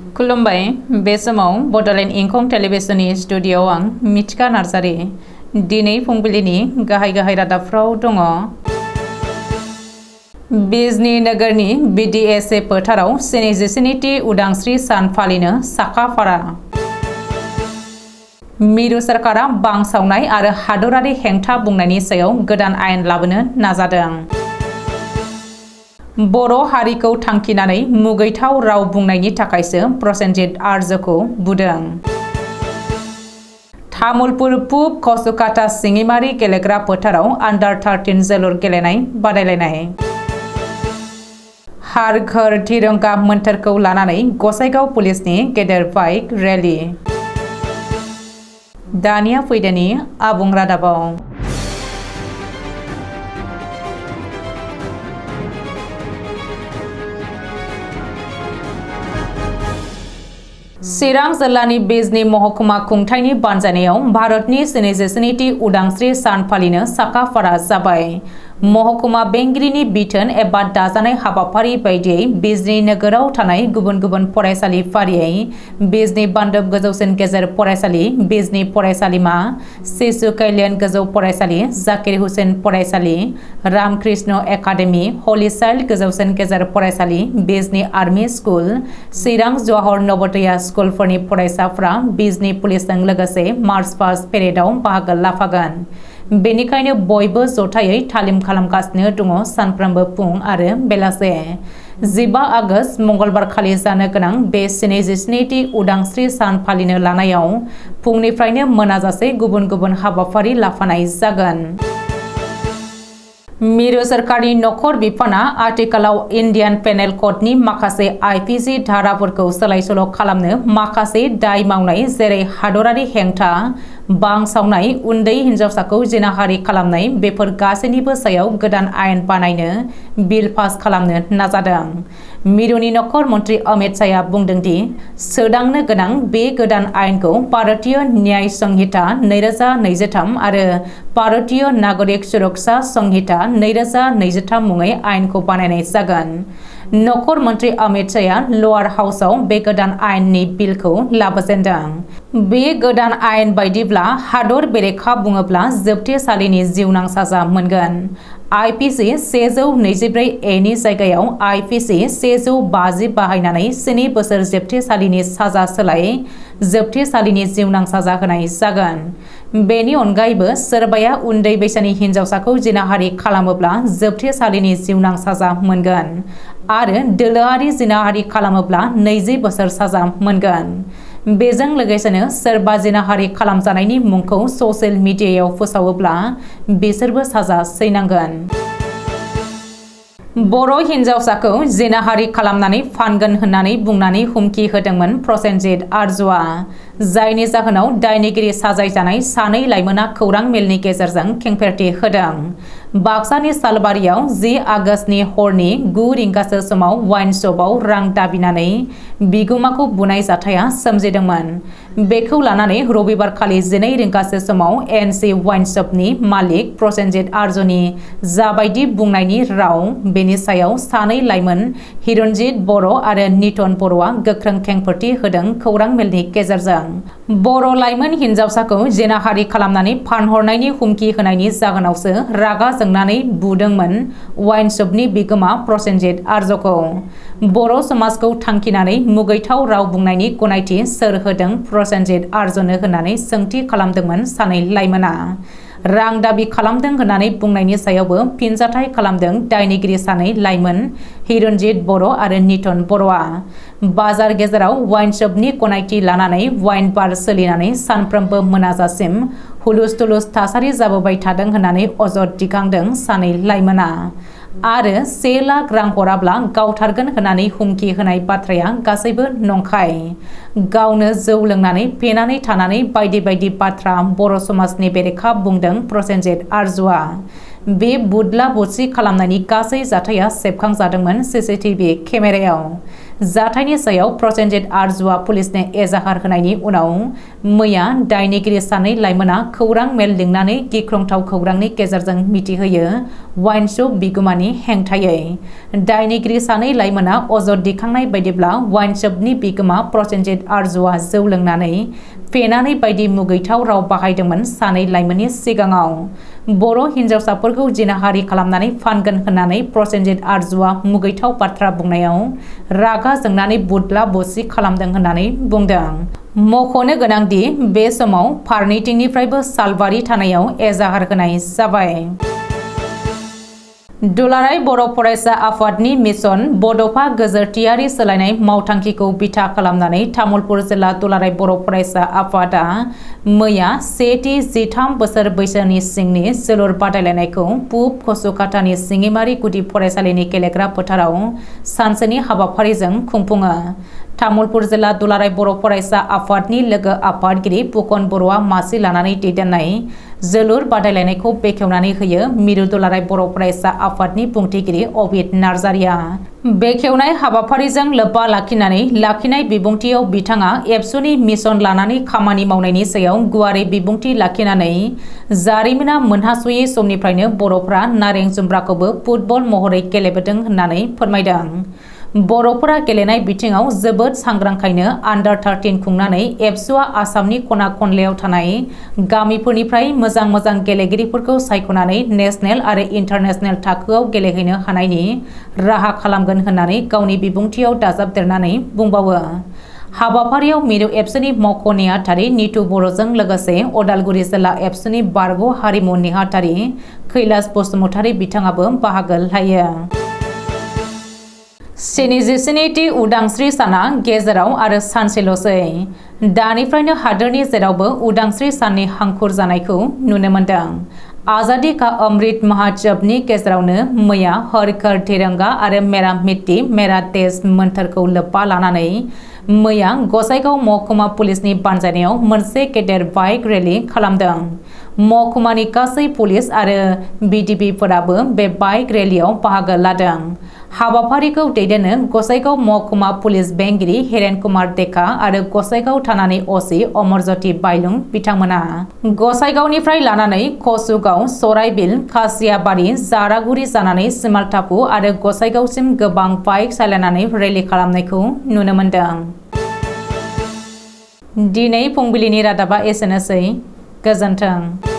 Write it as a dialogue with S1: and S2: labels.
S1: खुलुमबाय बे समाव बडलेण्ड इंखं टेलिभिजननि स्टुडिअ'आव आं मिथिका नार्जारी दिनै फुंबिलिनि गाहाय रादाबफ्राव दङ। बिजनी नोगोरनि BDSA फोथाराव 47थि उदांस्रि सान फालिनो साखाफारा। मिरु सरकारा बांसावनाय आरो हादरारि हेंथा बुंनायनि सायाव गोदान आयेन लाबोनो नाजादों। बर' हारिखौ थांखिनानै मुगैथाव राव बुंनायनि थाखायसो प्रसेनजित आर्यखौ बुदों। तामुलपुर पुब कचुकाटा सिङिमारि गेलेग्रा फोथाराव अंडर-13 जोलुर गेलेनाय बादायलायनाय। हर घर तिरंगा मोन्थोरखौ लानानै गसाइगाव पुलिसनि गेदेर बाइक रेली। दानिया फैदोनि आबुं रादाबाव। चिरां जिल्लानि बिजनी महकुमा खुंथायनि बानजायनायाव भारतनि 47थि उदांस्रि सान फालिनो साखाफारा जाबाय। महकुमा बेंगिरिनि बिथोन एबा दाजानाय हाबाफारि बायदियै बिजनी नोगोराव थानाय गुबुन गुबुन फरायसालि फारियै बिजनी बान्दोब गोजौसिन गेजेर फरायसालि, बिजनी फरायसालिमा, शिशु कल्याण गोजौ फरायसालि, जाकिर हुसैन फरायसालि, रामकृष्ण एकाडेमी, हली चाइल्ड गोजौसिन गेजेर फरायसालि, बिजनी आर्मी स्कुल, चिरां जवाहर नवोदया स्कुलफोरनि फरायसाफ्रा बिजनी पुलिसजों लोगोसे मार्च पास्ट पेरेडआव बाहागो लाफागोन। बेनिखायनो बयबो जथायै तालिम खालामगासिनो दङ सानफ्रोमबो फुं आरो बेलासे। 15 आगस्ट मंगलबार खालि जानो गोनां बे 47थि उदांस्रि सान फालिनो लानायाव फुंनिफ्रायनो मोनाजासे गुबुन गुबुन हाबाफारि लाफानाय जागोन। मिरु सरकारनि नखर बिफाना आथिखालाव इन्डियान पेनेल क'डनि माखासे IPC धाराफोरखौ सोलाय-सोल' खालामनो माखासे दाय मावनाय जेरै हादरारि हेंथा, बांसावनाय, उन्दै हिनजावसाखौ जिनाहारि खालामनाय बेफोर गासैनिबो सायाव गोदान आयेन बानायनो बिल पास खालामनो नाजादों। मिरुनि नखर मन्त्रि अमित शाहआ बुंदों दि सोदांनो गोनां बे गोदान आयेनखौ भारतीय न्याय संहिता 2023 आरो भारतीय नागरिक सुरक्षा संहिता 2023 मुङै आयेनखौ बानायनाय जागोन। नखर मन्त्रि अमित शाहआ लवार हाउसआव बे गोदान आयेननि बिलखौ लाबोजेनदों। बे गोदान आयेन बायदिब्ला हादर बेरेखा बुङोब्ला जोबथेसालिनि जिउनां साजा मोनगोन। IPC 124A नि जायगायाव IPC 150 बाहायनानै 7 बोसोर जोबथेसालिनि साजा सोलाय जोबथेसालिनि जिउनां साजा होनाय जागोन। बेनि अनगायैबो सोरबाया उन्दै बैसोनि हिनजावसाखौ जिनाहारि खालामोब्ला जोबथेसालिनि जिउनां साजा मोनगोन आरो दोलोआरि जिनाहारि खालामोब्ला 20 बोसोर साजा मोनगोन। बेजों लोगोसेनो सोरबा जिनाहारि खालामजानायनि मुंखौ ससियेल मिडियायाव फोसावोब्ला बिसोरबो साजा सैनांगोन। बर' हिनजावसाखौ जिनाहारि खालामनानै फानगोन होननानै बुंनानै हुमखि होदोंमोन प्रसेनजित आर्यआ, जायनि जाहोनाव दायनिगिरि साजायजानाय 2 लाइमोना खौरां मेलनि गेजेरजों खेंफेरथि होदों। बाक्सानि सालबारियाव 10 आगस्तनि हरनि 9 रिंगासो समाव वाइन शपआव रां दाबिनानै बिगुमाखौ बुनाय जाथाया सोमजिदोंमोन। बेखौ लानानै रबिबारखालि 12 रिंगासो समाव NC वाइन शपनि मालिक प्रसेनजित आर्यनि जाबायदि बुंनायनि राव बेनि सायाव 2 लाइमोन हिरनजित बर' आरो नितन बर'आ गोख्रों खेंफोरथि होदों खौरां मेलनि गेजेरजों। बर' लाइमोन हिनजावसाखौ जिनाहारि खालामनानै फानहरनायनि हुमखि होनायनि जाहोनावसो रागा जोंनानै बुदोंमोन वाइन शपनि बिगोमा प्रसेनजित आर्यखौ। बर' समाजखौ थांखिनानै मुगैथाव राव बुंनायनि गनायथि सोर होदों प्रसेनजित आर्यनो होननानै सोंथि खालामदोंमोन 2 लाइमोना। रां दाबि खालामदों होननानै बुंनायनि सायावबो फिनजाथाय खालामदों दायनिगिरि 2 लाइमोन हिरनजित बर' आरो नितन बर'आ। बाजार गेजेराव वाइन शपनि गनायथि लानानै वाइन बार सोलिनानै सानफ्रोमबो मोनाजासिम हुलुस-थुलुस थासारि जाबोबाय थादों होननानै अजद दिखांदों 2 लाइमोना। आरो 1 लाख रां हराब्ला गावथारगोन होननानै हुमखि होनाय बाथ्राया गासैबो नंखाय। गावनो जौ लोंनानै फेनानै थानानै बायदि बायदि बाथ्रा बर' समाजनि बेरेखा बुंदों प्रसेनजित आर्यआ। बे बुदला बुदसि खालामनायनि गासै जाथाया सेबखांजादोंमोन CCTV केमेरायाव। जाथायनि सायाव प्रसेनजित आरजुआ पुलिसनो एजाहार होनायनि उनाव मैया दायनिगिरि सानै लाइमोना खौरां मेल लिंनानै गिख्रंथाव खौरांनि गेजेरजों मिथिहोयो वाइन शप बिगुमानि हेंथायै। दायनिगिरि सानै लाइमोना अजद दिखांनाय बायदिब्ला वाइन शपनि बिगोमा प्रसेनजित आरजुआ जौ लोंनानै फेनानै बायदि मुगैथाव राव बाहायदोंमोन सानै लाइमोननि सिगाङाव। बर' हिन्जावसाफोरखौ जिनाहारि खालामनानै फानगोन होननानै प्रसेनजित आरजुआ मुगैथाव बाथ्रा बुंनायाव रागा जोंनानै बुदला बुसि खालामदों होननानै बुंदों। मख'नो गोनांदि बे समाव फारनैथिंनिफ्रायबो सालबारि थानायाव एजाहार होनाय जाबाय। दुलाराय बर' फरायसा आफादनि मिशन बड'फा गोजोरथियारि सोलायनाय मावथांखिखौ बिथा खालामनानै तामुलपुर जिल्ला दुलाराय बर' फरायसा आफादा मैया 13 बोसोर बैसोनि सिंनि जोलुर बादायलायनायखौ पुब कसुकाटानि सिङिमारि गुदि फरायसालिनि गेलेग्रा फोथाराव सानसेनि हाबाफारिजों खुंफुङो। तामुलपुर जिल्ला दुलाराय बर' फरायसा आफादनि लोगो आफादगिरि फुकन बर'आ मासि लानानै दैदेननाय जोलुर बादायलायनायखौ बेखेवनानै होयो मिरु दुलाराय बर' फरायसा आफादनि बुंथिगिरि अबिद नार्जारिया। बेखेवनाय हाबाफारिजों लोब्बा लाखिनानै लाखिनाय बिबुंथियाव बिथाङा एबसुनि मिशन लानानै खामानि मावनायनि सायाव गुवारै बिबुंथि लाखिनानै जारिमिना मोनहास'यै समनिफ्रायनो बर'फ्रा नारें जुमब्राखौबो फुटबल महरै गेलेबोदों होननानै फोरमायदों। बर'फोरा गेलेनाय बिथिङाव जोबोद सांग्रांखायनो आन्डार 13 खुंनानै एबसुआ आसामनि खना खनलायाव थानाय गामिफोरनिफ्राय मोजां गेलेगिरिफोरखौ सायख'नानै नेशनेल आरो इन्टारनेशनेल थाखोआव गेलेहैनो हानायनि राहा खालामगोन होननानै गावनि बिबुंथियाव दाजाबदेरनानै बुंबावो। हाबाफारियाव मिरु एबसुनि मावख' नेहाथारि नितु बर'जों लोगोसे अदालगुरि जिल्ला एबसुनि बारग' हारिमु नेहाथारि कैलाश बसुमतारी बिथाङाबो बाहागो लायो। 77थि उदांस्रि साना गेजेराव आरो सानसेल'सै। दानिफ्रायनो हादोरनि जेरावबो उदांस्रि साननि हांखुर जानायखौ नुनो मोन्दों। आजादी का अमृत महोत्सवनि गेजेरावनो मैया हर घर तिरंगा आरो मेरा मिट्टी मेरा देश मोन्थोरखौ लोब्बा लानानै मैया गसाइगाव महकुमा पुलिसनि बानजायनायाव मोनसे गेदेर बाइक रेलि खालामदों। महकुमानि गासै पुलिस आरो बिडिपिफोराबो बे बाइक रेलियाव बाहागो लादों। हाबाफारिखौ दैदेननो गसाइगाव महकुमा पुलिस बेंगिरि हिरेन कुमार डेका आरो गसाइगाव थानानि असि अमरज्योति बायलुं बिथांमोना गसाइगावनिफ्राय लानानै कसुगाव, सराइबिल, खासियाबारि, जारागुरि जानानै सिमालटापु आरो गसाइगावसिम गोबां बाइक सालायनानै रेलि खालामनायखौ नुनो मोन्दों। दिनै फुंबिलिनि रादाबा एसेनोसै। गोजोन्थों।